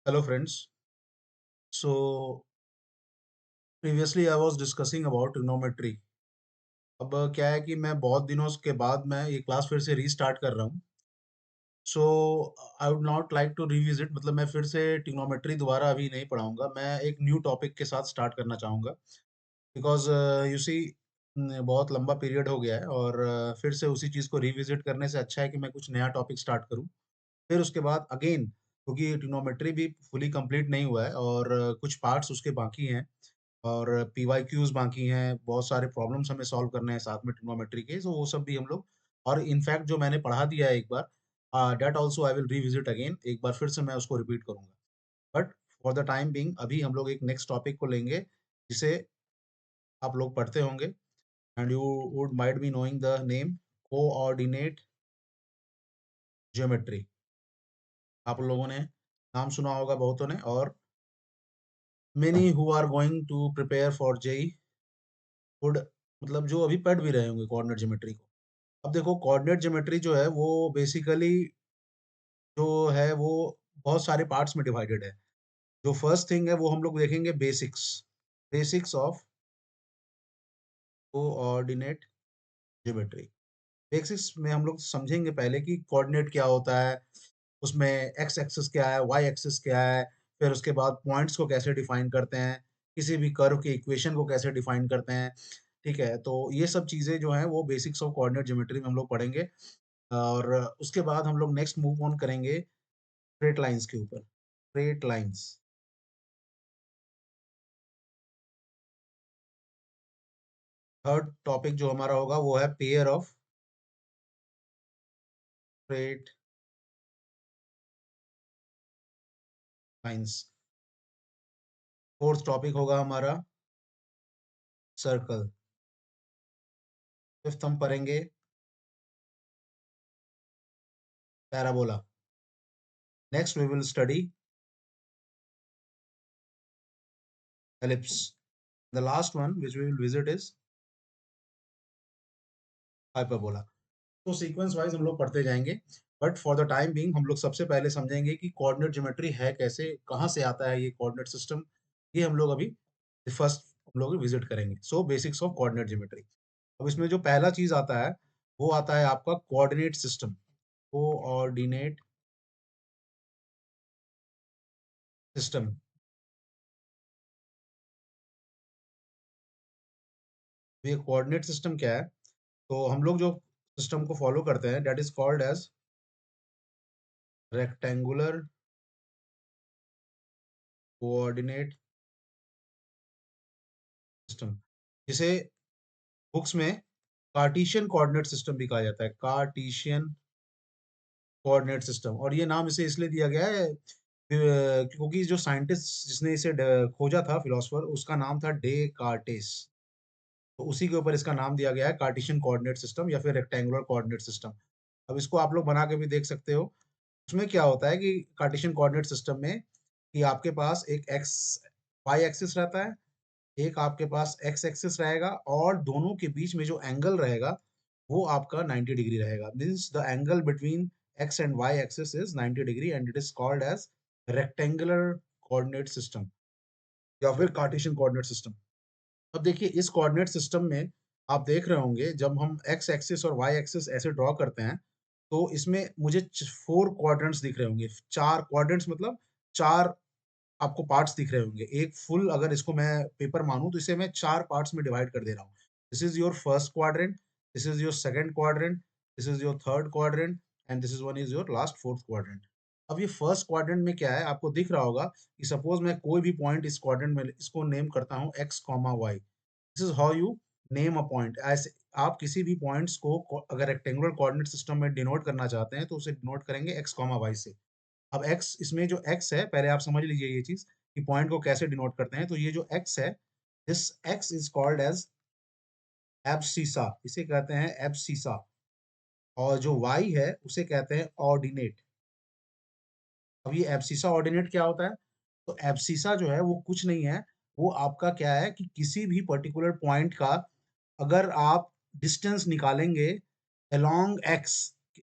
Hello friends. So previously I was discussing about trigonometry. अब क्या है कि मैं बहुत दिनों के बाद मैं ये क्लास फिर से रीस्टार्ट कर रहा हूँ। So I would not like to revisit, मतलब मैं फिर से ट्रिग्नोमेट्री दोबारा अभी नहीं पढ़ाऊंगा। मैं एक न्यू टॉपिक के साथ स्टार्ट करना चाहूँगा बिकॉज यू सी बहुत लंबा पीरियड हो गया है और फिर से उसी चीज़ को रिविजिट करने से अच्छा है कि मैं कुछ नया टॉपिक स्टार्ट करूँ। फिर उसके बाद अगेन, क्योंकि ट्रिग्नोमेट्री भी फुली कंप्लीट नहीं हुआ है और कुछ पार्ट्स उसके बाकी हैं और पीवाईक्यूज बाकी हैं, बहुत सारे प्रॉब्लम्स हमें सॉल्व करने हैं साथ में ट्रिग्नोमेट्री के, तो वो सब भी हम लोग। और इनफैक्ट जो मैंने पढ़ा दिया है एक बार, that also I will revisit again, एक बार फिर से मैं उसको रिपीट करूंगा। But for the time being अभी हम लोग एक नेक्स्ट टॉपिक को लेंगे जिसे आप लोग पढ़ते होंगे and you would might be knowing the name coordinate geometry. आप लोगों ने नाम सुना होगा बहुतों ने, और many who are going to prepare for JEE would, मतलब जो अभी पढ़ भी रहे होंगे कोऑर्डिनेट ज्योमेट्री को। अब देखो, कोऑर्डिनेट ज्योमेट्री जो है वो बेसिकली जो है वो बहुत सारे पार्ट्स में डिवाइडेड है। जो फर्स्ट थिंग है वो हम लोग देखेंगे basics, basics of coordinate geometry. Basics में हम लोग समझेंगे पहले कि कोऑर्डिनेट क्या होता है, उसमें एक्स एक्सिस क्या है, वाई एक्सिस क्या है, फिर उसके बाद पॉइंट्स को कैसे डिफाइन करते हैं, किसी भी कर्व की इक्वेशन को कैसे डिफाइन करते हैं। ठीक है, तो ये सब चीज़ें जो हैं वो बेसिक्स ऑफ कोऑर्डिनेट ज्योमेट्री में हम लोग पढ़ेंगे। और उसके बाद हम लोग नेक्स्ट मूव ऑन करेंगे स्ट्रेट लाइंस के ऊपर। Straight lines. थर्ड टॉपिक जो हमारा होगा वो है pair of straight lines. Fourth topic होगा हमारा सर्कल। फिफ्थ हम पढ़ेंगे parabola. Next we will study ellipse. The last one which we will visit is hyperbola. तो सीक्वेंस वाइज हम लोग पढ़ते जाएंगे, but for the time being हम लोग सबसे पहले समझेंगे कि कोऑर्डिनेट ज्योमेट्री है कैसे, कहाँ से आता है ये कोऑर्डिनेट सिस्टम। ये हम लोग अभी फर्स्ट हम लोग विजिट करेंगे। सो बेसिक्स ऑफ कोऑर्डिनेट ज्योमेट्री। अब इसमें जो पहला चीज आता है वो आता है आपका कोऑर्डिनेट सिस्टम। Coordinate system. ये कोऑर्डिनेट सिस्टम क्या है? तो हम लोग जो सिस्टम को फॉलो करते हैं that is called as rectangular coordinate system, जिसे बुक्स में कार्टेशियन कोऑर्डिनेट सिस्टम भी कहा जाता है। Cartesian coordinate system. और ये नाम इसे इसलिए दिया गया है क्योंकि जो साइंटिस्ट जिसने इसे खोजा था, फिलोसफर, उसका नाम था डेकार्टेस। तो उसी के ऊपर इसका नाम दिया गया है कार्टेशियन कोऑर्डिनेट सिस्टम या फिर रेक्टेंगुलर कोऑर्डिनेट सिस्टम। अब इसको आप लोग बना के भी देख सकते हो। उसमें क्या होता है कि कार्टेशियन कोऑर्डिनेट सिस्टम में कि आपके पास एक एक्स वाई एक्सिस रहता है, एक आपके पास एक्स एक्सिस रहेगा, और दोनों के बीच में जो एंगल रहेगा वो आपका 90 डिग्री रहेगा। Means the angle between x and y axis is 90 degree and it is called as rectangular coordinate system या फिर कार्टेशियन कोऑर्डिनेट सिस्टम। अब देखिए, इस कोऑर्डिनेट सिस्टम में आप देख रहे होंगे जब हम एक्स एक्सिस और वाई एक्सिस ऐसे ड्रॉ करते हैं तो इसमें मुझे फोर क्वाड्रेंट्स दिख रहे होंगे। चार क्वाड्रेंट्स मतलब चार आपको पार्ट्स दिख रहे होंगे। एक फुल, अगर इसको मैं पेपर मानूं तो इसे मैं चार पार्ट्स में डिवाइड कर दे रहा हूँ। This is your first quadrant, this is your second quadrant, this is your third quadrant and this is one is your last fourth quadrant. अब ये फर्स्ट क्वाड्रेंट में क्या है आपको दिख रहा होगा कि सपोज मैं कोई भी पॉइंट इस क्वाड्रेंट में इसको नेम करता हूँ x comma y. This is how you name a point. ऐसे आप किसी भी पॉइंट्स को अगर रेक्टेंगुलर कोऑर्डिनेट सिस्टम में डिनोट करना चाहते हैं तो उसे डिनोट करेंगे एक्स कॉमा वाई से। अब x, इसमें जो x है पहले आप समझ लीजिए ये चीज कि पॉइंट को कैसे डिनोट करते हैं। तो ये जो x है, this x is called as abscissa, इसे कहते हैं एब्सिसा। और जो y है उसे कहते हैं ऑर्डिनेट। अब ये एब्सिसा ऑर्डिनेट क्या होता है? तो एब्सिसा जो है वो कुछ नहीं है, वो आपका क्या है कि किसी भी पर्टिकुलर पॉइंट का अगर आप डिस्टेंस निकालेंगे अलोंग एक्स,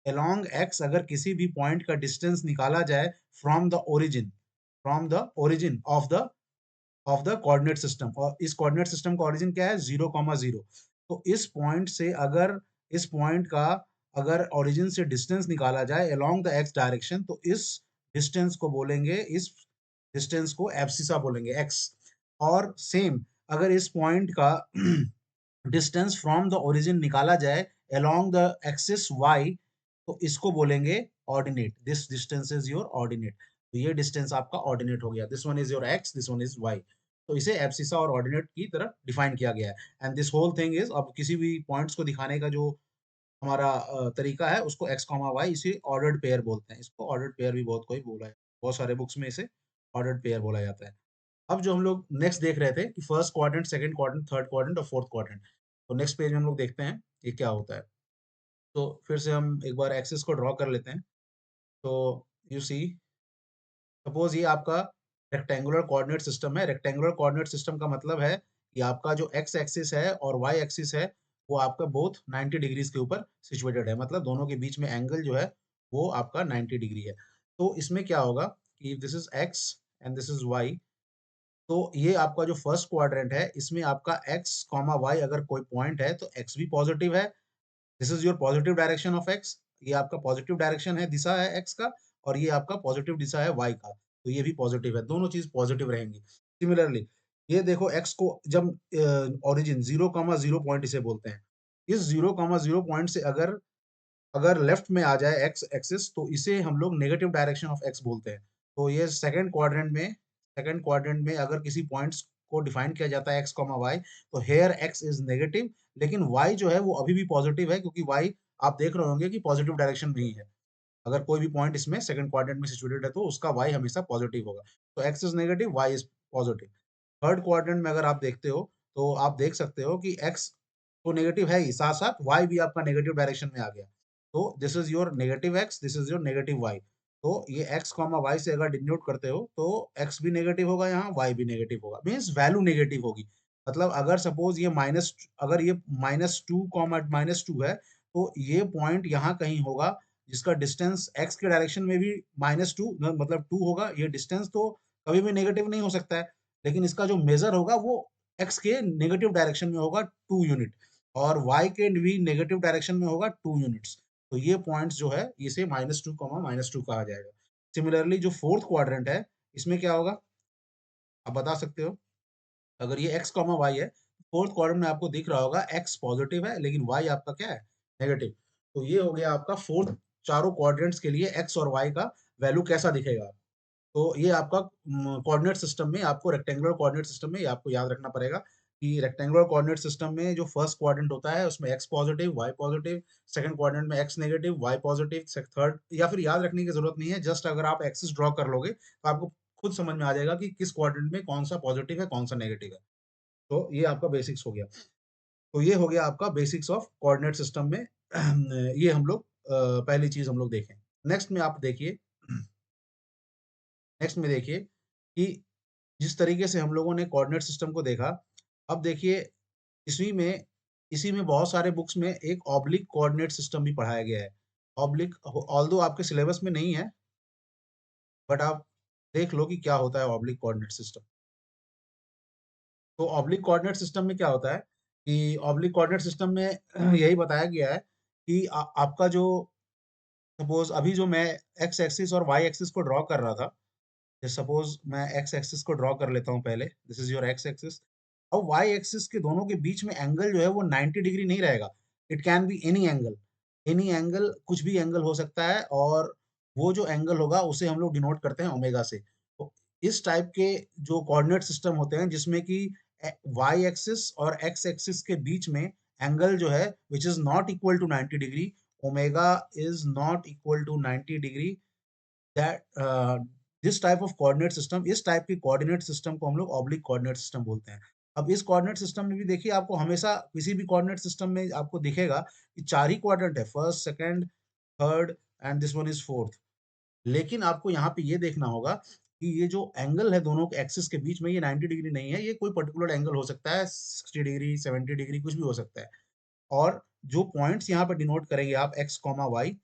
अलोंग एक्स अगर किसी भी पॉइंट का डिस्टेंस निकाला जाए from the origin, from the origin of the coordinate system, और इस कोऑर्डिनेट सिस्टम का ओरिजिन क्या है 0,0। तो इस पॉइंट से अगर इस पॉइंट का अगर ओरिजिन से डिस्टेंस निकाला जाए अलोंग द एक्स डायरेक्शन, तो इस डिस्टेंस को बोलेंगे, इस डिस्टेंस को एब्सिसा बोलेंगे, एक्स। और सेम अगर इस पॉइंट का डिस्टेंस फ्रॉम द ओरिजिन निकाला जाए अलोंग द एक्सिस वाई, तो इसको बोलेंगे ordinate. This distance is your ordinate. तो ये डिस्टेंस आपका ऑर्डिनेट हो गया। This one is your x, this one is y. तो इसे एब्सिसा और ऑर्डिनेट की तरह डिफाइन किया गया है। And this whole thing is, अब किसी भी पॉइंट्स को दिखाने का जो हमारा तरीका है उसको एक्स कॉमा वाई, इसे ऑर्डर्ड पेयर बोलते हैं। इसको ऑर्डर्ड पेयर भी बहुत कोई बोला है, बहुत सारे बुक्स में इसे ऑर्डर्ड पेयर बोला जाता है। अब जो हम लोग नेक्स्ट देख रहे थे कि first quadrant, second quadrant, third quadrant और फोर्थ क्वाड्रेंट, तो नेक्स्ट पेज में हम लोग देखते हैं ये क्या होता है। तो फिर से हम एक बार एक्सिस को ड्रॉ कर लेते हैं। तो यू सी, सपोज ये आपका रेक्टेंगुलर कोऑर्डिनेट सिस्टम है। रेक्टेंगुलर कोऑर्डिनेट सिस्टम का मतलब है कि आपका जो एक्स एक्सिस है और वाई एक्सिस है वो आपका बोथ 90 डिग्रीज के ऊपर सिचुएटेड है, मतलब दोनों के बीच में एंगल जो है वो आपका 90 डिग्री है। तो इसमें क्या होगा कि this is x and this is y. तो ये आपका जो फर्स्ट क्वाड्रेंट है इसमें आपका एक्स कॉमा वाई अगर कोई पॉइंट है तो एक्स भी पॉजिटिव है। This is your positive direction of x, ये आपका पॉजिटिव डायरेक्शन है, दिशा है एक्स का। और ये आपका पॉजिटिव दिशा है वाई का, तो ये भी पॉजिटिव है, दोनों चीज पॉजिटिव रहेंगी। सिमिलरली ये देखो एक्स को जब ओरिजिन 0,0 पॉइंट इसे बोलते हैं, इस 0,0 पॉइंट से अगर अगर लेफ्ट में आ जाए एक्स एक्सिस तो इसे हम लोग नेगेटिव डायरेक्शन ऑफ एक्स बोलते हैं। तो ये सेकंड क्वाड्रेंट में अगर किसी पॉइंट्स को डिफाइन किया जाता है एक्स कॉमा वाई, तो हेयर एक्स इज नेगेटिव, लेकिन वाई जो है वो अभी भी पॉजिटिव है, क्योंकि वाई आप देख रहे होंगे कि पॉजिटिव डायरेक्शन में ही है। अगर कोई भी पॉइंट इसमें सेकंड क्वाड्रेंट में सिचुएटेड है तो उसका वाई हमेशा पॉजिटिव होगा। तो x is negative, y is positive. Third quadrant में अगर आप देखते हो तो आप देख सकते हो कि एक्स तो नेगेटिव है ही, साथ साथ वाई भी आपका नेगेटिव डायरेक्शन में आ गया। तो this is your negative x, this is your negative y. तो ये एक्स कॉमा वाई से अगर डिनोट करते हो तो एक्स भी नेगेटिव होगा, यहाँ वाई भी नेगेटिव होगा, मीन्स वैल्यू नेगेटिव होगी। मतलब अगर सपोज ये अगर ये -2 है, तो ये पॉइंट यहाँ कहीं होगा जिसका डिस्टेंस एक्स के डायरेक्शन में भी -2 मतलब 2 होगा। ये डिस्टेंस तो कभी भी नेगेटिव नहीं हो सकता है, लेकिन इसका जो मेजर होगा वो एक्स के नेगेटिव डायरेक्शन में होगा 2 यूनिट, और वाई के भी नेगेटिव डायरेक्शन में होगा 2 यूनिट्स। तो ये पॉइंट्स जो है इसे -2 कहा जाएगा। सिमिलरली जो फोर्थ क्वाड्रेंट है इसमें क्या होगा आप बता सकते हो। अगर ये एक्स कॉमा वाई है, फोर्थ क्वाड्रेंट में आपको दिख रहा होगा एक्स पॉजिटिव है लेकिन वाई आपका क्या है, नेगेटिव। तो ये हो गया आपका फोर्थ, चारों क्वाड्रेंट्स के लिए एक्स और वाई का वैल्यू कैसा दिखेगा। तो ये आपका कोऑर्डिनेट सिस्टम में, आपको रेक्टेंगुलर कोऑर्डिनेट सिस्टम में ये आपको याद रखना पड़ेगा कि रेक्टेंगुलर कोऑर्डिनेट सिस्टम में जो फर्स्ट क्वाड्रेंट होता है उसमें x positive y positive, second quadrant में x negative y positive, third, या फिर याद रखने की जरूरत नहीं है, जस्ट अगर आप एक्सिस ड्रॉ कर लोगे तो आपको खुद समझ में आ जाएगा कि किस क्वाड्रेंट में कौन सा पॉजिटिव है कौन सा नेगेटिव है। तो ये आपका बेसिक्स हो गया। तो ये हो गया आपका बेसिक्स ऑफ कोऑर्डिनेट सिस्टम में। ये हम लोग पहली चीज हम लोग देखें। नेक्स्ट में आप देखिए, नेक्स्ट में देखिए कि जिस तरीके से हम लोगों ने कोऑर्डिनेट सिस्टम को देखा, अब देखिए इसी में इसी में बहुत सारे बुक्स में एक ऑब्लिक कोऑर्डिनेट सिस्टम भी पढ़ाया गया है। ऑब्लिक ऑल्दो आपके सिलेबस में नहीं है, बट आप देख लो कि क्या होता है ऑब्लिक कोऑर्डिनेट सिस्टम। तो ऑब्लिक कोऑर्डिनेट सिस्टम में क्या होता है कि ऑब्लिक कोऑर्डिनेट सिस्टम में यही बताया गया है कि आपका जो सपोज अभी जो मैं एक्स एक्सिस और वाई एक्सिस को ड्रॉ कर रहा था, सपोज मैं एक्स एक्सिस को ड्रॉ कर लेता हूँ पहले, this is your x axis. अब वाई एक्सिस के दोनों के बीच में एंगल जो है वो 90 डिग्री नहीं रहेगा। It can be any angle, any angle, कुछ भी एंगल हो सकता है, और वो जो एंगल होगा उसे हम लोग डिनोट करते हैं ओमेगा से। तो इस टाइप के जो कोऑर्डिनेट सिस्टम होते हैं जिसमें कि वाई एक्सिस और एक्स एक्सिस के बीच में एंगल जो है which is not equal to 90 degree, omega is not equal to 90 degree, that this type of coordinate system, इस टाइप के कोऑर्डिनेट सिस्टम को हम लोग ऑब्लिक कोऑर्डिनेट सिस्टम बोलते हैं। अब इस कोऑर्डिनेट सिस्टम में भी देखिए आपको हमेशा किसी भी कोऑर्डिनेट सिस्टम में आपको दिखेगा कि चार ही क्वाड्रेंट है, first second third and this one is fourth. लेकिन आपको यहाँ पे ये देखना होगा कि ये जो एंगल है दोनों के एक्सिस के बीच में ये 90 डिग्री नहीं है, ये कोई पर्टिकुलर एंगल हो सकता है, 60 डिग्री 70 डिग्री कुछ भी हो सकता है। और जो पॉइंट्स यहाँ पे डिनोट करेंगे आप एक्स कॉमा वाई,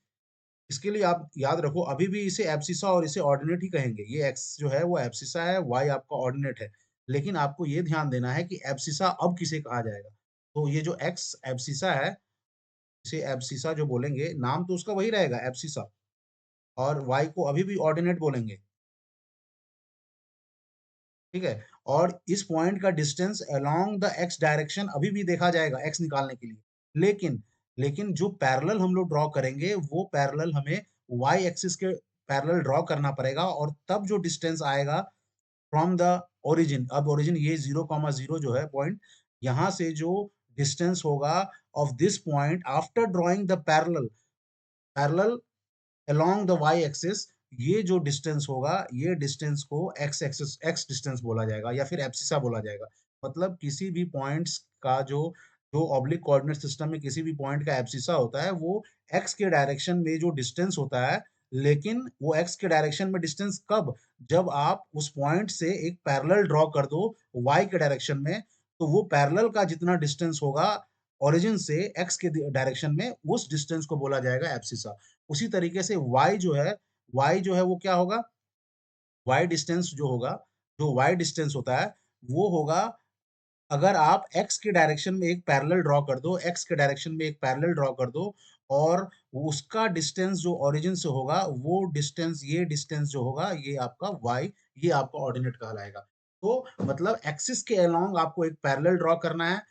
इसके लिए आप याद रखो, अभी भी इसे एब्सिसा और इसे ऑर्डिनेट ही कहेंगे। ये एक्स जो है वो एब्सिसा है, वाई आपका ऑर्डिनेट है। लेकिन आपको ये ध्यान देना है कि एब्सिसा अब किसे कहा जाएगा। तो ये जो एक्स एब्सिसा है, इसे एब्सिसा जो बोलेंगे, नाम तो उसका वही रहेगा एब्सिसा, और वाई को अभी भी ऑर्डिनेट बोलेंगे। ठीक है। और इस पॉइंट का distance along the x direction अभी भी देखा जाएगा एक्स निकालने के लिए। लेकिन लेकिन जो पैरेलल हम लोग ड्रॉ करेंगे, वो पैरेलल हमें वाई एक्सिस के पैरेलल ड्रॉ करना पड़ेगा, और तब जो डिस्टेंस आएगा फ्रॉम द ओरिजिन, अब ओरिजिन ये 0,0 जो है पॉइंट, यहाँ से जो डिस्टेंस होगा of this point after drawing the parallel, parallel along the y axis, ये जो डिस्टेंस होगा, ये डिस्टेंस को एक्स एक्सिस, एक्स डिस्टेंस बोला जाएगा या फिर एब्सिसा बोला जाएगा। मतलब किसी भी पॉइंट्स का जो जो ऑब्लिक कोऑर्डिनेट सिस्टम में किसी भी पॉइंट का एब्सिसा होता है, वो एक्स के डायरेक्शन में जो डिस्टेंस होता है। लेकिन वो एक्स के डायरेक्शन में डिस्टेंस कब? जब आप उस पॉइंट से एक पैरेलल ड्रॉ कर दो वाई के डायरेक्शन में, तो वो पैरेलल का जितना डिस्टेंस होगा ओरिजिन से एक्स के डायरेक्शन में, उस डिस्टेंस को बोला जाएगा एब्सिसा। उसी तरीके से y जो है वो क्या होगा? y डिस्टेंस जो होगा, जो y डिस्टेंस होता है, वो होगा, अगर आप x के डायरेक्शन में एक पैरेलल ड्रॉ कर दो, x के डायरेक्शन में एक पैरेलल ड्रॉ कर दो, और उसका डिस्टेंस जो ओरिजिन से होगा, वो डिस्टेंस, ये डिस्टेंस जो होगा, ये आपका y, ये आपका ऑर्डिनेट कहलाएगा। तो मतलब एक्सिस के अलोंग आपको एक पैरेलल ड्रॉ करना है,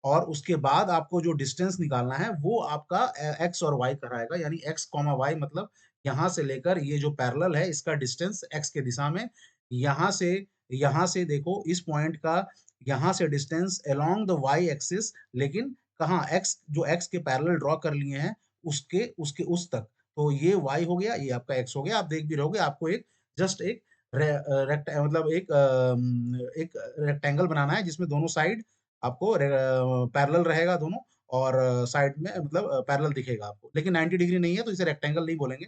और उसके बाद आपको जो डिस्टेंस निकालना है, वो आपका एक्स और वाई कराएगा। यानी एक्स कॉमा वाई मतलब यहाँ से लेकर ये जो पैरेलल है, इसका डिस्टेंस एक्स के दिशा में, यहाँ से यहाँ से देखो इस पॉइंट का, यहाँ से distance along the y axis, लेकिन कहाँ, एक्स, जो एक्स के पैरेलल ड्रॉ कर लिए हैं, उसके उसके उस तक। तो ये वाई हो गया, ये आपका एक्स हो गया। आप देख भी रहोगे, आपको एक जस्ट एक मतलब एक रेक्टेंगल बनाना है, जिसमें दोनों साइड आपको पैरेलल रहेगा दोनों, और साइड में मतलब पैरेलल दिखेगा आपको, लेकिन 90 डिग्री नहीं है, तो इसे रेक्टेंगल नहीं बोलेंगे।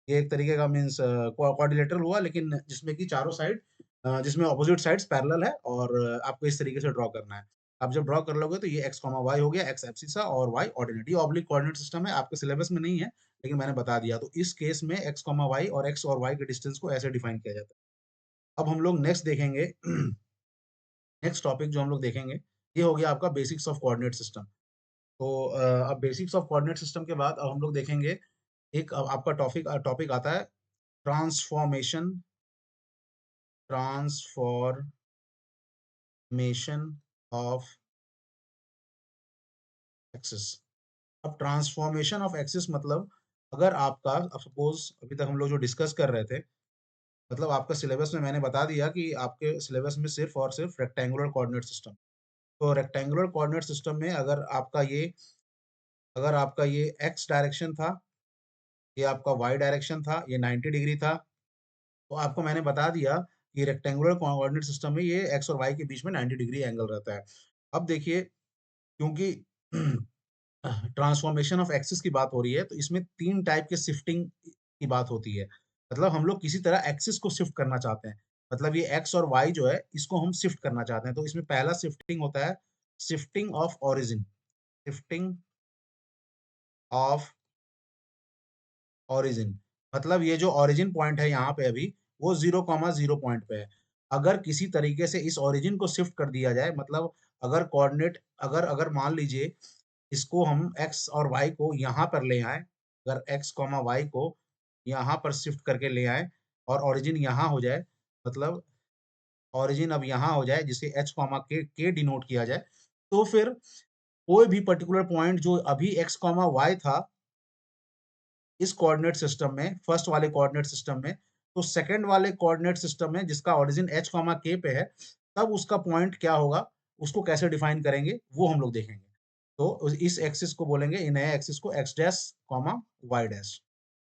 ये एक तरीके का मीन्स क्वाड्रिलेटरल हुआ, लेकिन जिसमें कि चारों साइड, जिसमें ऑपोजिट साइड्स पैरेलल है, और आपको इस तरीके से ड्रॉ करना है। आप जब ड्रॉ कर लोगे तो ये एक्स कॉमा वाई हो गया, एक्स एब्सिसा और वाई ऑर्डिनेट। ये ऑब्लिक कोऑर्डिनेट सिस्टम है, आपके सिलेबस में नहीं है, लेकिन मैंने बता दिया। तो इस केस में एक्स कॉमा वाई और एक्स और वाई के डिस्टेंस को ऐसे डिफाइन किया जाता है। अब हम लोग नेक्स्ट देखेंगे नेक्स्ट टॉपिक जो हम लोग देखेंगे, ये हो गया आपका बेसिक्स ऑफ कोऑर्डिनेट सिस्टम। तो अब बेसिक्स ऑफ कोऑर्डिनेट सिस्टम के बाद अब हम लोग देखेंगे, एक अब आपका टॉपिक टॉपिक आता है, ट्रांसफॉर्मेशन, ट्रांसफॉर्मेशन ऑफ एक्सिस। अब ट्रांसफॉर्मेशन ऑफ एक्सिस मतलब, अगर आपका, अब सपोज अभी तक हम लोग जो डिस्कस कर रहे थे, मतलब आपका सिलेबस में मैंने बता दिया कि आपके सिलेबस में सिर्फ और सिर्फ रेक्टेंगुलर कोऑर्डिनेट सिस्टम। तो रेक्टेंगुलर कोऑर्डिनेट सिस्टम में अगर आपका ये एक्स डायरेक्शन था, ये आपका वाई डायरेक्शन था, ये 90 डिग्री था, तो आपको मैंने बता दिया कि रेक्टेंगुलर कोऑर्डिनेट सिस्टम में ये एक्स और वाई के बीच में 90 डिग्री एंगल रहता है। अब देखिए, क्योंकि ट्रांसफॉर्मेशन ऑफ एक्सिस की बात हो रही है, तो इसमें 3 टाइप के शिफ्टिंग की बात होती है। मतलब हम लोग किसी तरह एक्सिस को शिफ्ट करना चाहते हैं, मतलब ये एक्स और वाई जो है, इसको हम शिफ्ट करना चाहते हैं। तो इसमें पहला शिफ्टिंग होता है, shifting of origin, shifting of origin. मतलब ये जो ओरिजिन पॉइंट है यहाँ पे अभी, वो 0,0 पॉइंट पे है। अगर किसी तरीके से इस ओरिजिन को शिफ्ट कर दिया जाए, मतलब अगर कोऑर्डिनेट, अगर अगर मान लीजिए इसको हम एक्स और वाई को यहाँ पर ले आए, अगर एक्स कॉमा वाई को यहाँ पर शिफ्ट करके ले आए, और ओरिजिन यहाँ हो जाए, मतलब ओरिजिन अब यहाँ हो जाए, जिसे एच कॉमा के डिनोट किया जाए, तो फिर कोई भी पर्टिकुलर पॉइंट जो अभी एक्स कॉमा वाई था इस कोऑर्डिनेट सिस्टम में, फर्स्ट वाले कोऑर्डिनेट सिस्टम में, तो सेकंड वाले कोऑर्डिनेट सिस्टम में जिसका ओरिजिन h कॉमा k पे है, तब उसका पॉइंट क्या होगा, उसको कैसे डिफाइन करेंगे, वो हम लोग देखेंगे। तो इस एक्सिस को बोलेंगे, इन नए एक्सिस को x dash comma y dash.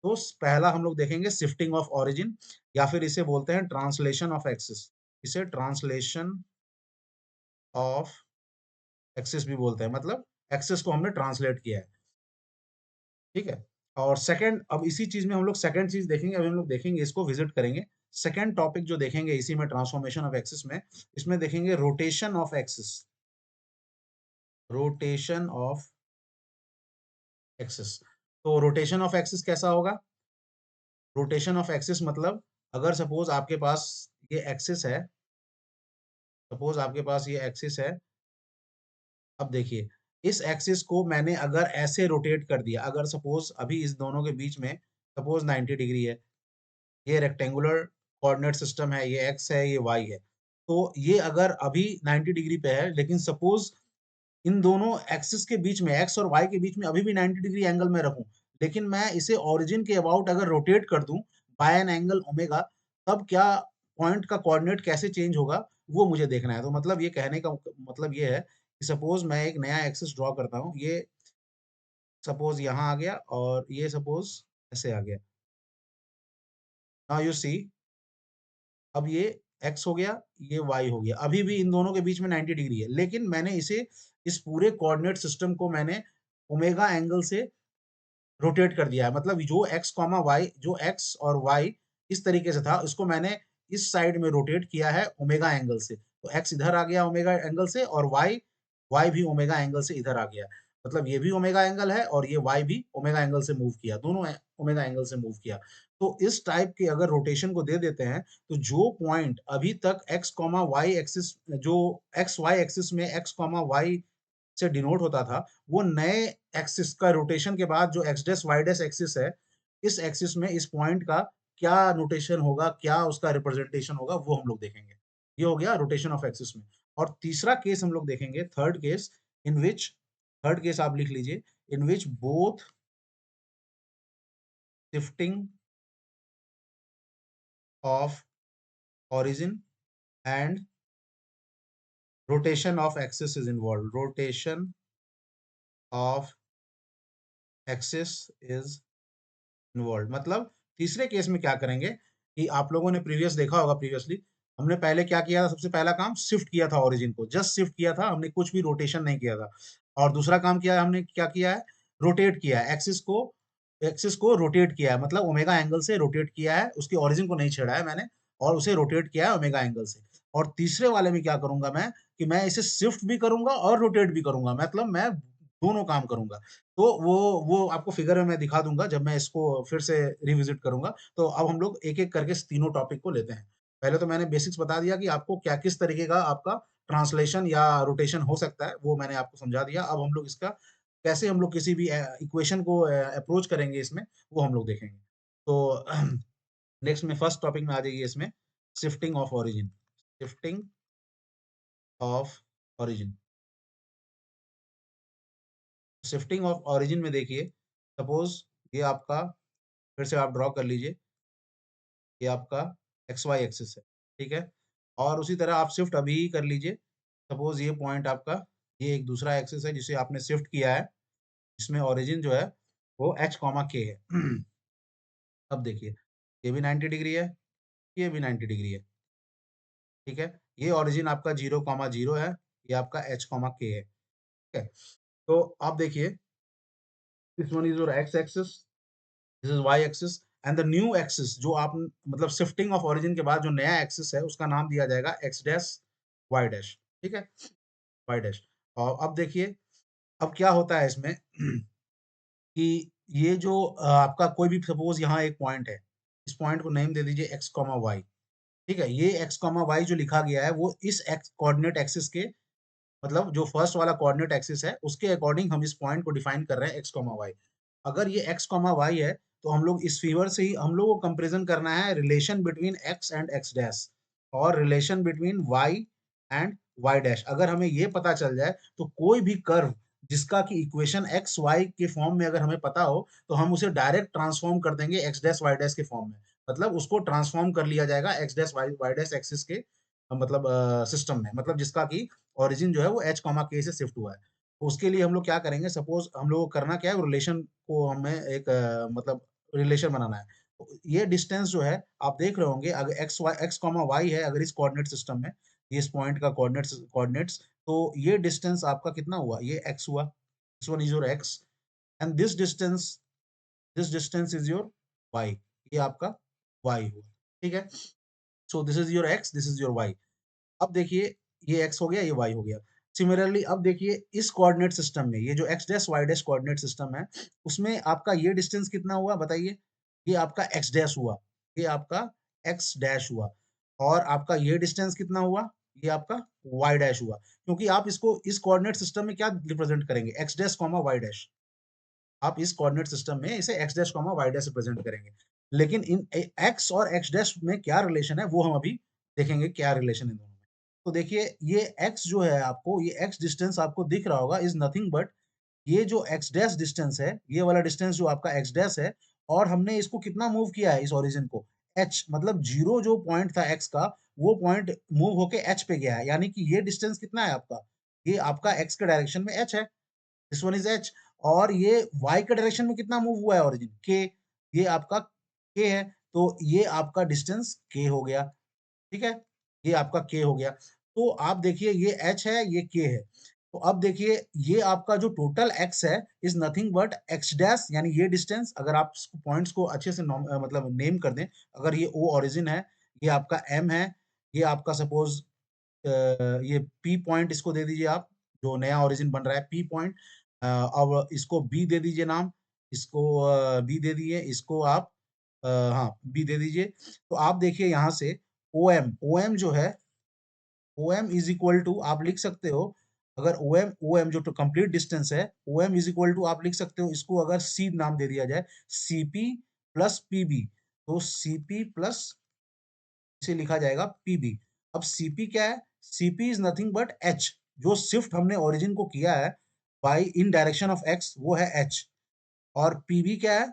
तो पहला हम लोग देखेंगे शिफ्टिंग ऑफ ओरिजिन, या फिर इसे बोलते हैं ट्रांसलेशन ऑफ एक्सिस। इसे ट्रांसलेशन ऑफ एक्सिस भी बोलते हैं, मतलब एक्सिस को हमने ट्रांसलेट किया है। ठीक है। और सेकंड, अब इसी चीज में हम लोग सेकंड चीज देखेंगे, अभी हम लोग देखेंगे, इसको विजिट करेंगे। सेकंड टॉपिक जो देखेंगे इसी में, ट्रांसफॉर्मेशन ऑफ एक्सिस में, इसमें देखेंगे rotation of axis, rotation of axis. तो रोटेशन ऑफ एक्सिस कैसा होगा? रोटेशन ऑफ एक्सिस मतलब अगर सपोज आपके पास ये एक्सिस है, सपोज आपके पास ये एक्सिस है, अब देखिए इस एक्सिस को मैंने अगर ऐसे रोटेट कर दिया, अगर सपोज अभी इस दोनों के बीच में सपोज 90 डिग्री है, ये रेक्टेंगुलर कोऑर्डिनेट सिस्टम है, ये एक्स है, ये वाई है, तो ये अगर अभी 90 डिग्री पे है, लेकिन सपोज इन दोनों एक्सिस के बीच में, एक्स और वाई के बीच में अभी भी 90 डिग्री एंगल में रखूं, लेकिन मैं इसे ओरिजिन के अबाउट अगर रोटेट कर दूं बाय एन एंगल ओमेगा, तब क्या पॉइंट का कोऑर्डिनेट कैसे चेंज होगा वो मुझे देखना है। तो मतलब ये कहने का मतलब ये है कि सपोज मैं एक नया एक्सिस ड्रॉ करता हूँ, ये सपोज यहाँ आ गया और ये सपोज ऐसे आ गया। नाउ यू सी, अब ये x हो गया, ये y हो गया, अभी भी इन दोनों के बीच में 90 डिग्री है, लेकिन मैंने इसे, इस पूरे कोऑर्डिनेट सिस्टम को मैंने ओमेगा एंगल से रोटेट कर दिया है। मतलब जो x कॉमा वाई, जो x और y इस तरीके से था, इसको मैंने इस साइड में रोटेट किया है ओमेगा एंगल से, तो x इधर आ गया ओमेगा एंगल से, और y भी ओमेगा एंगल से इधर आ गया। मतलब ये भी ओमेगा एंगल है और ये y भी ओमेगा एंगल से मूव किया, दोनों ओमेगा एंगल से मूव किया। तो इस टाइप के अगर रोटेशन को दे देते हैं, तो जो पॉइंट अभी तक x कॉमा वाई एक्सिस, जो एक्स वाई एक्सिस में x कॉमा वाई से डिनोट होता था, वो नए एक्सिस का रोटेशन के बाद जो x dash y dash axis है, इस एक्सिस में इस पॉइंट का क्या नोटेशन होगा, क्या उसका रिप्रेजेंटेशन होगा, वो हम लोग देखेंगे। ये हो गया रोटेशन ऑफ एक्सिस में। और तीसरा केस हम लोग देखेंगे, third case, in which, third case आप लिख लीजिए, in which both shifting of origin and rotation of axis is involved. Rotation of axis is involve. मतलब तीसरे केस में क्या करेंगे कि आप लोगों ने प्रीवियस देखा होगा, प्रीवियसली हमने पहले क्या किया था, सबसे पहला काम शिफ्ट किया था ओरिजिन को, जस्ट शिफ्ट किया था हमने, कुछ भी रोटेशन नहीं किया था। और दूसरा काम किया हमने, क्या किया है, रोटेट किया है एक्सिस को, एक्सिस को रोटेट किया है, मतलब ओमेगा एंगल से रोटेट किया है, उसके ओरिजिन को नहीं छेड़ा है मैंने, और उसे रोटेट किया है ओमेगा एंगल से। और तीसरे वाले में क्या करूंगा मैं, कि मैं इसे शिफ्ट भी करूंगा और रोटेट भी करूंगा, मतलब मैं दोनों काम करूंगा। तो वो आपको फिगर में मैं दिखा दूंगा जब मैं इसको फिर से रिविजिट करूंगा। तो अब हम लोग एक एक करके इस तीनों टॉपिक को लेते हैं। पहले तो मैंने बेसिक्स बता दिया कि आपको क्या किस तरीके का आपका ट्रांसलेशन या रोटेशन हो सकता है, वो मैंने आपको समझा दिया। अब हम लोग इसका कैसे हम लोग किसी भी इक्वेशन को अप्रोच करेंगे इसमें, वो हम लोग देखेंगे। तो नेक्स्ट में फर्स्ट टॉपिक में आ जाइए इसमें, shifting of origin. Shifting of origin, shifting of origin में देखिए, सपोज ये आपका, फिर से आप ड्रॉ कर लीजिए, ये आपका एक्स वाई एक्सिस है, ठीक है। और उसी तरह आप शिफ्ट अभी ही कर लीजिए, सपोज ये पॉइंट आपका, ये एक दूसरा एक्सिस है जिसे आपने शिफ्ट किया है, जिसमें ओरिजिन जो है वो एच कॉमा के है। अब देखिए ये भी 90 डिग्री है, ये भी 90 डिग्री है, ठीक है। ये ओरिजिन आपका 0,0 है, ये आपका एच कॉमा के है, ठीक है। तो आप देखिए, this one is your x axis, this is y axis, and the new axis जो आप, मतलब शिफ्टिंग ऑफ ओरिजिन के बाद जो नया एक्सिस है उसका नाम दिया जाएगा एक्स डैश वाई डैश, ठीक है, वाई डैश। और अब देखिए, अब क्या होता है इसमें कि ये जो आपका कोई भी सपोज यहाँ एक पॉइंट है, इस पॉइंट को नेम दे दीजिए एक्स कॉमा वाई, ठीक है। ये एक्स कॉमा वाई जो लिखा गया है वो इस एक्स कोऑर्डिनेट एक्सिस के, मतलब जो फर्स्ट वाला कोऑर्डिनेट एक्सिस है उसके अकॉर्डिंग हम इस पॉइंट को डिफाइन कर रहे हैं एक्स कॉमा वाई। अगर ये एक्स कॉमा वाई है, तो हम लोग इस फीवर से ही हम लोग को कंपेरिजन करना है relation between x and x dash, और relation between y and y dash. अगर हमें ये पता चल जाए, तो कोई भी कर्व जिसका कि इक्वेशन एक्स वाई के फॉर्म में अगर हमें पता हो, तो हम उसे डायरेक्ट ट्रांसफॉर्म कर देंगे एक्स डैश वाई डैश के फॉर्म में। मतलब उसको ट्रांसफॉर्म कर लिया जाएगा x dash y dash axis के, मतलब सिस्टम में, मतलब जिसका कि ओरिजिन जो है वो एच कॉमा के से शिफ्ट हुआ है। तो उसके लिए हम लोग क्या करेंगे, सपोज हम लोग को करना क्या है, रिलेशन को हमें एक मतलब रिलेशन बनाना है। तो ये डिस्टेंस जो है आप देख रहे होंगे, अगर एक्स कॉमा वाई है अगर इस कोऑर्डिनेट सिस्टम में, ये इस पॉइंट का कोऑर्डिनेट्स, तो ये डिस्टेंस आपका कितना हुआ, ये एक्स हुआ, this one is your x, and this distance is your y, ये आपका वाई हुआ, ठीक है। So this is your x, this is your y. अब देखिए, ये एक्स हो गया, ये वाई हो गया। सिमिलरली अब देखिए इस कोऑर्डिनेट सिस्टम में, ये जो x dash y dash coordinate system है, उसमें आपका ये डिस्टेंस कितना हुआ बताइए, ये आपका एक्स डैश हुआ, ये आपका एक्स डैश हुआ, और आपका ये डिस्टेंस कितना हुआ, ये आपका वाई डैश हुआ, क्योंकि आप इसको इस कोऑर्डिनेट सिस्टम में क्या रिप्रेजेंट करेंगे, x dash comma y dash, आप इस कोऑर्डिनेट सिस्टम में इसे x dash comma y dash represent करेंगे। लेकिन इन एक्स और एक्स डैश में क्या रिलेशन है वो हम अभी देखेंगे, क्या रिलेशन है दोनों में। तो देखिए ये एक्स जो है आपको, ये एक्स डिस्टेंस आपको दिख रहा होगा, इज नथिंग बट ये जो एक्स डैश डिस्टेंस है, ये वाला डिस्टेंस जो आपका एक्स डैश है, और हमने इसको कितना मूव किया है इस ओरिजिन को, एच, मतलब जीरो जो पॉइंट था एक्स का, वो पॉइंट मूव होके एच पे गया है, यानी कि ये डिस्टेंस कितना है आपका, ये आपका एक्स के डायरेक्शन में एच है, दिस वन इज एच, और ये वाई के डायरेक्शन में कितना मूव हुआ है ओरिजिन, के, ये आपका के है, तो ये आपका डिस्टेंस के हो गया, ठीक है, ये आपका के हो गया। तो आप देखिए ये एच है, ये के है, तो अब देखिए ये आपका जो टोटल एक्स है is nothing but x dash, यानी ये डिस्टेंस, अगर आप पॉइंट्स को अच्छे से मतलब नेम कर दें, अगर ये ओ ओरिजिन है, ये आपका एम है, ये आपका सपोज ये पी पॉइंट इसको दे दीजिए आप, जो नया ओरिजिन बन रहा है पी पॉइंट, अब इसको बी दे दीजिए नाम, इसको बी दे दिए, इसको आप हाँ बी दे दीजिए। तो आप देखिए यहाँ से ओ एम जो है, O M is equal to आप लिख सकते हो, अगर ओ एम जो तो कंप्लीट डिस्टेंस है, O M is equal to आप लिख सकते हो इसको, अगर सी नाम दे दिया जाए, C P plus P B, तो सी पी प्लस इसे लिखा जाएगा पीबी। अब सीपी क्या है, CP is nothing but H, जो शिफ्ट हमने ओरिजिन को किया है by in direction of x, वो है एच, और पीबी क्या है,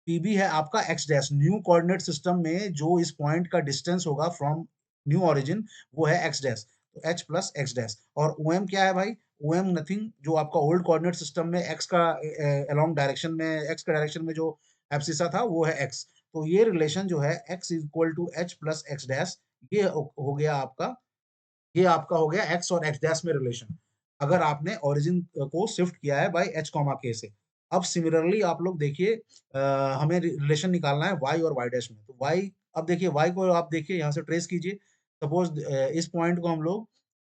पीबी है आपका x dash, new coordinate system में जो इस पॉइंट का डिस्टेंस होगा फ्रॉम न्यू ओरिजिन, वो है एक्स डैश, तो एच प्लस एक्स डैश, और ओ एम क्या है भाई, ओ एम नथिंग, जो आपका ओल्ड कोऑर्डिनेट सिस्टम में एक्स का अलोंग डायरेक्शन में, एक्स के डायरेक्शन में जो एब्सिसा था वो है एक्स, तो ये रिलेशन जो है x is equal to h plus x dash, ये हो गया आपका, ये आपका हो गया एक्स और एक्स डैश में रिलेशन, अगर आपने ओरिजिन को शिफ्ट किया है बाय एच कॉमा के से। अब सिमिलरली आप लोग देखिए, हमें रिलेशन निकालना है वाई और वाई डैश में, तो वाई, अब देखिए वाई को आप देखिए यहाँ से ट्रेस कीजिए, सपोज इस पॉइंट को हम लोग,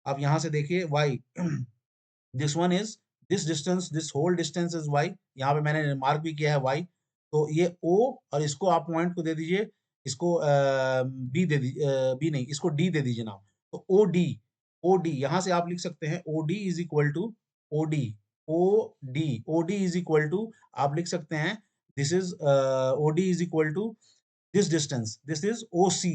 आप यहाँ से देखिए y, this one is, this distance, this whole distance is y, यहाँ पे मैंने मार्क भी किया है वाई, तो ये ओ, और इसको आप पॉइंट को दे दीजिए, इसको बी दे दीजिए, बी नहीं, इसको डी दे दीजिए नाम, तो ओ डी, ओ डी यहाँ से आप लिख सकते हैं O D is equal to O D, O D, O D is equal to आप लिख सकते हैं, this is O D is equal to this distance, this is O C,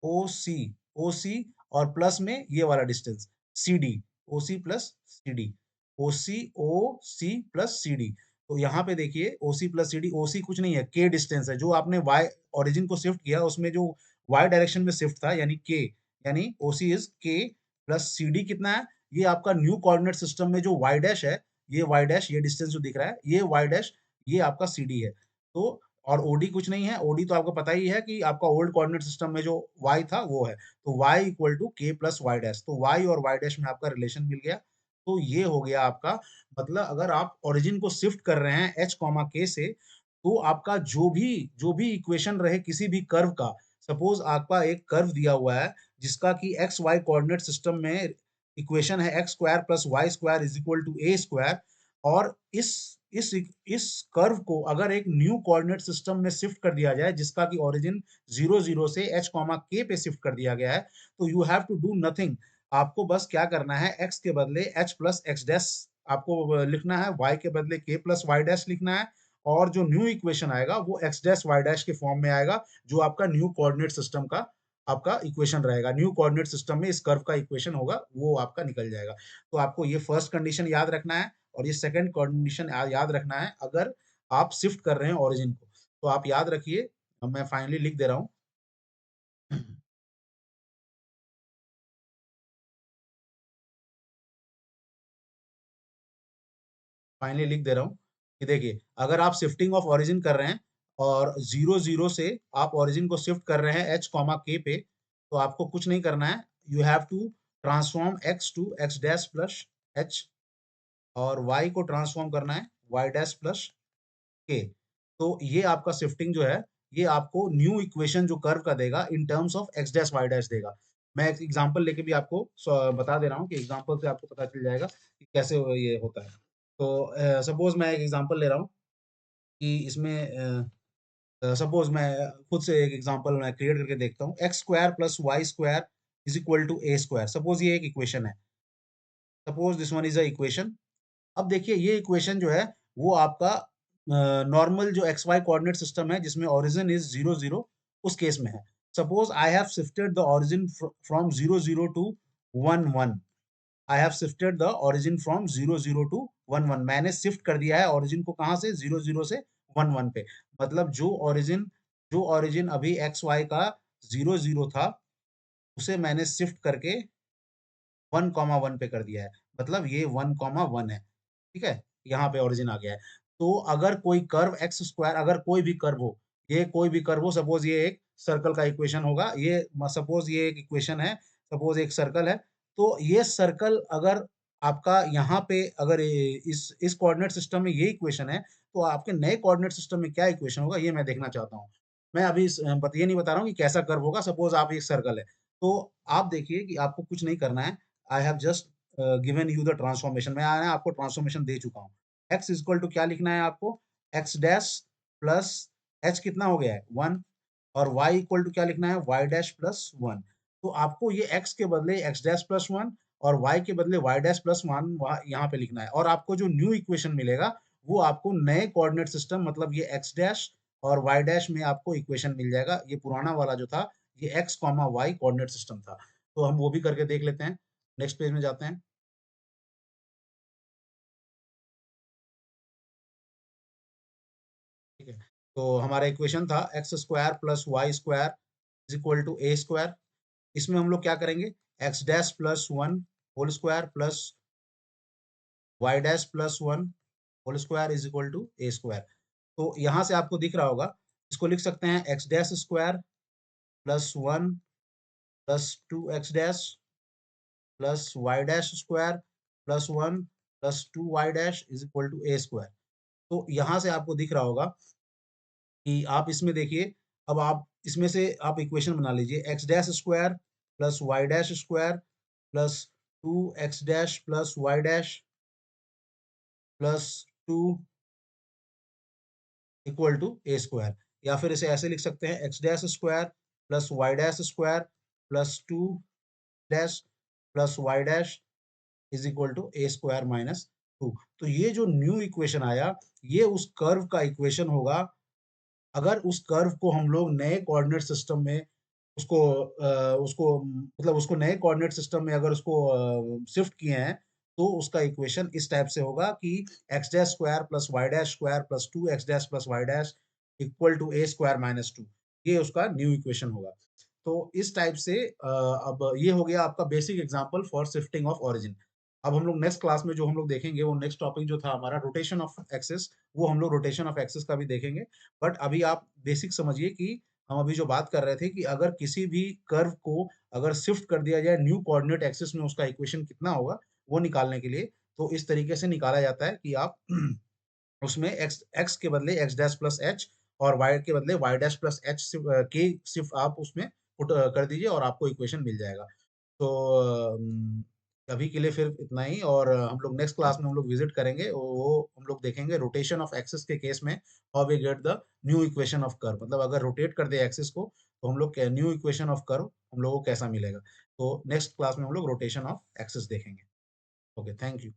O C, O C, और plus में ये वाला distance C D, O C plus C D, O C, O C plus C D, तो यहाँ पे देखिए ओ C plus C D, O सी कुछ नहीं है, के डिस्टेंस है, जो आपने वाई ओरिजिन को शिफ्ट किया उसमें जो वाई डायरेक्शन में शिफ्ट था, यानी के, यानी ओ सी इज के, प्लस सी डी कितना है, ये आपका न्यू कोऑर्डिनेट सिस्टम में जो वाई डैश है, ये वाई डैश, ये डिस्टेंस जो दिख रहा है, ये वाई डैश, ये आपका सी डी है, तो और ओडी कुछ नहीं है, ओडी तो आपको पता ही है कि आपका ओल्ड कोऑर्डिनेट सिस्टम में जो वाई था वो है, तो वाई इक्वल टू के प्लस वाई डैश, तो वाई और वाई डैश में आपका रिलेशन मिल गया, तो ये हो गया आपका, मतलब अगर आप ओरिजिन को शिफ्ट कर रहे हैं एच कॉमा के से, तो आपका जो भी इक्वेशन रहे किसी भी कर्व का, सपोज आपका एक कर्व दिया हुआ है जिसका कि एक्स वाई कोऑर्डिनेट सिस्टम में इक्वेशन है x square plus y square is equal to a square, और इस इस कर्व को अगर एक न्यू कोऑर्डिनेट सिस्टम में शिफ्ट कर दिया जाए जिसका कि ओरिजिन 0 0 से h कॉमा k पे शिफ्ट कर दिया गया है, तो you have to do nothing, आपको बस क्या करना है, x के बदले h प्लस एक्स डैश आपको लिखना है, y के बदले k प्लस वाई डैश लिखना है, और जो न्यू इक्वेशन आएगा वो x डैश वाई डैश के फॉर्म में आएगा, जो आपका न्यू कोऑर्डिनेट सिस्टम का आपका इक्वेशन रहेगा, न्यू कोऑर्डिनेट सिस्टम में इस कर्व का इक्वेशन होगा, वो आपका निकल जाएगा। तो आपको ये फर्स्ट कंडीशन याद रखना है, और ये सेकंड कंडीशन याद रखना है, अगर आप शिफ्ट कर रहे हैं ओरिजिन को, तो आप याद रखिए, मैं फाइनली लिख दे रहा हूँ, फाइनली लिख दे रहा हूँ कि देखिए अगर आप शिफ्टिंग ऑफ ओरिजिन कर रहे हैं और 0 0 से आप ओरिजिन को शिफ्ट कर रहे हैं h कॉमा k पे, तो आपको कुछ नहीं करना है, you have to transform x to x dash plus h, और y को ट्रांसफॉर्म करना है y डैश प्लस k, तो ये आपका शिफ्टिंग जो है, ये आपको न्यू इक्वेशन जो कर्व का देगा in terms of x dash y dash देगा। मैं एक एग्जांपल लेके भी आपको बता दे रहा हूँ कि एग्जांपल से आपको पता चल जाएगा कि कैसे ये होता है। तो सपोज मैं एक एग्जांपल ले रहा हूँ कि इसमें सपोज मैं खुद से एक एग्जांपल मैं क्रिएट करके देखता हूँ, x square plus y square is equal to a square. Suppose ये एक इक्वेशन है, suppose this one is a equation. अब देखिए ये इक्वेशन जो है वो आपका नॉर्मल जो एक्स वाई कोऑर्डिनेट सिस्टम है जिसमें ओरिजिन इज 0 0, उस केस में है। Suppose I have shifted the origin from 0 0 to 1 1। I have shifted the origin from 0 0 to 1 1। मैंने शिफ्ट कर दिया है ओरिजिन को, कहाँ से, 0 0 से 1 1 पे। मतलब जो ओरिजिन अभी एक्स वाई का 0 0 था, उसे मैंने शिफ्ट करके 1 1 पे कर दिया है। मतलब ये 1 1 है, ठीक है, यहाँ पे ओरिजिन आ गया है। तो अगर कोई कर्व एक्स स्क्वायर, अगर कोई भी कर्व हो, ये कोई भी कर्व हो, सपोज ये एक सर्कल का इक्वेशन होगा, ये सपोज ये एक इक्वेशन है, सपोज एक सर्कल है। तो ये सर्कल अगर आपका यहाँ पे अगर इस कोऑर्डिनेट सिस्टम में ये इक्वेशन है, तो आपके नए कोऑर्डिनेट सिस्टम में क्या इक्वेशन होगा ये मैं देखना चाहता हूँ। मैं अभी ये नहीं बता रहा हूँ कि कैसा कर्व होगा। सपोज आप एक सर्कल है, तो आप देखिए कि आपको कुछ नहीं करना है। I have just given you the transformation. मैं आया आपको ट्रांसफॉर्मेशन दे चुका हूँ। एक्स इक्वल टू क्या लिखना है आपको, एक्स डैश प्लस एच कितना हो गया है 1, और y इक्वल टू क्या लिखना है, y डैश प्लस 1। तो आपको ये x के बदले x डैश प्लस 1 और y के बदले y डैश प्लस 1 यहाँ पे लिखना है। और आपको जो न्यू इक्वेशन मिलेगा वो आपको नए कोऑर्डिनेट सिस्टम, मतलब ये x डैश और y डैश में आपको इक्वेशन मिल जाएगा। ये पुराना वाला जो था ये x comma y coordinate system था। तो हम वो भी करके देख लेते हैं। नेक्स्ट पेज में जाते हैं। ठीक है, तो हमारा इक्वेशन था x square plus y square is equal to a square. इसमें हम लोग क्या करेंगे, x dash plus 1 whole square plus y dash plus 1 whole square is equal to a square. तो यहाँ से आपको दिख रहा होगा, इसको लिख सकते हैं x dash square plus 1 plus 2 x dash plus y dash square plus 1 plus 2 y dash is equal to a square. तो यहाँ से आपको दिख रहा होगा कि आप इसमें देखिए, अब आप इसमें से आप इक्वेशन बना लीजिए, x dash square plus y dash square plus 2 x dash plus y dash plus 2 equal to a square. या फिर इसे ऐसे लिख सकते हैं, x dash square plus y dash square plus 2 dash plus y dash is equal to a square minus 2। तो ये जो न्यू इक्वेशन आया, ये उस कर्व का इक्वेशन होगा। अगर उस कर्व को हम लोग नए कोऑर्डिनेट सिस्टम में उसको नए कोऑर्डिनेट सिस्टम में अगर उसको शिफ्ट किए हैं, तो उसका इक्वेशन इस टाइप से होगा कि x dash square plus y dash square plus 2 x dash plus y dash equal to a square minus 2। ये उसका न्यू इक्वेशन होगा। तो इस टाइप से अब ये हो गया आपका basic example for shifting of origin. अब हम लोग नेक्स्ट क्लास में जो हम लोग देखेंगे, वो नेक्स्ट टॉपिक जो था हमारा रोटेशन ऑफ एक्सिस, वो हम लोग रोटेशन ऑफ एक्सिस का भी देखेंगे। बट अभी आप बेसिक समझिए कि हम अभी जो बात कर रहे थे कि अगर किसी भी कर्व को अगर शिफ्ट कर दिया जाए न्यू कोऑर्डिनेट एक्सिस में, उसका इक्वेशन कितना होगा वो निकालने के लिए, तो इस तरीके से निकाला जाता है कि आप उसमें एक्स एक्स के बदले एक्स डैश प्लस एच और वाई के बदले वाई डैश प्लस एच के सिर्फ आप उसमें पुट कर दीजिए और आपको इक्वेशन मिल जाएगा। तो अभी के लिए फिर इतना ही, और हम लोग नेक्स्ट क्लास में हम लोग विजिट करेंगे, वो हम लोग देखेंगे रोटेशन ऑफ एक्सिस के केस में how we get the new equation of curve. मतलब अगर रोटेट कर दे एक्सिस को, तो हम लोग न्यू इक्वेशन ऑफ कर्व हम लोगों को कैसा मिलेगा। तो नेक्स्ट क्लास में हम लोग रोटेशन ऑफ एक्सिस देखेंगे। Okay, thank you.